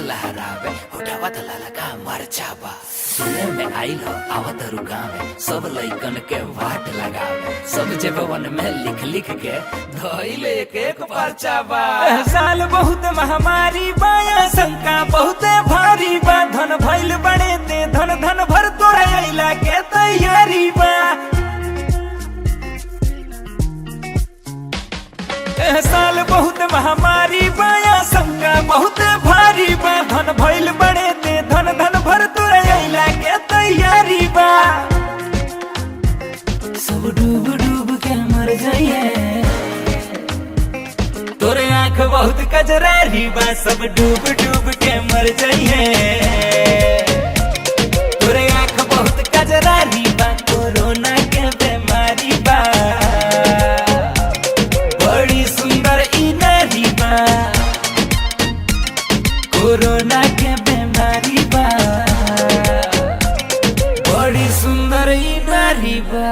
लहरावे होठावा त लाला का मरचाबा सुने में आइल हो आवत रुगावे सब लइकन के वाट लगावे सब जेबवन में लिख लिख के धइल एक एक परचाबा। साल बहुत महामारी बाया शंका बहुत भारी बा धन भइल बड़े ते धन धन भर तोरा अइला के तैयारी बा। साल बहुत महामारी बाया शंका बहुत भारी बा धन भइल बड़े ते धन धन भर तोरा अइला के तैयारी बा। सब डूब डूब के मर जाइए तोरे आँख बहुत कजरारी बा सब डूब डूब के मर जाइए तोरे आँख बहुत कजरारी बा कोरोना के बीमारी बा बड़ी सुंदर ई नारी बा कोरोना के बीमारी बा बड़ी सुंदर ई नारी बा।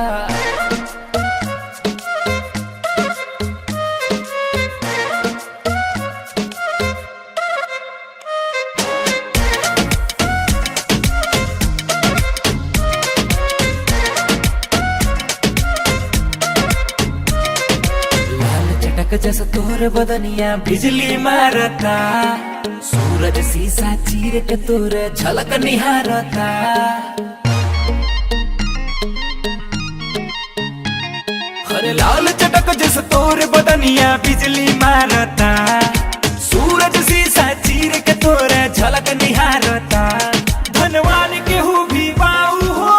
जैसा तोर बदनिया बिजली मारता सूरज शीशा चीर के तोर झलक निहारता। अरे लाल चटक जैसा तोर बदनिया बिजली मारता सूरज शीशा चीर के तोर झलक निहारता। धनवान केहू भी बाऊ हो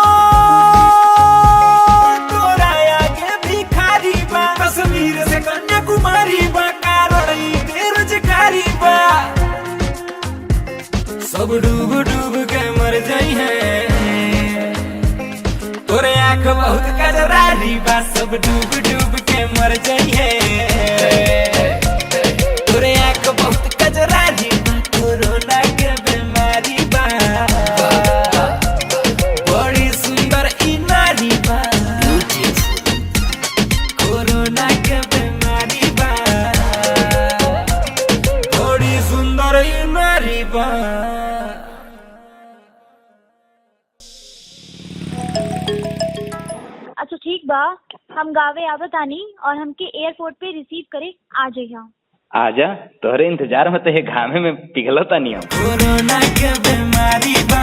तोरा आगे भिखारी बा कश्मीर से कन्याकुमारी बा कारण बेरोजगारी बा सब डूब डूब के मर जाई है तोरे आँख बहुत कजरारी बा सब डूब डूब के मर जाई है तोरे आँख बहुत कजरारी बा कोरोना के बीमारी बा बड़ी सुंदर ई नारी बा कोरोना के बीमारी बा बड़ी सुंदर ई नारी बा। अच्छा ठीक बा हम गावे आवत आनी और हमके एयरपोर्ट पे रिसीव करे आ जाइए। आजा तोहरे इंतजार में तो घामे में पिघलता नहीं हम। कोरोना के बीमारी बा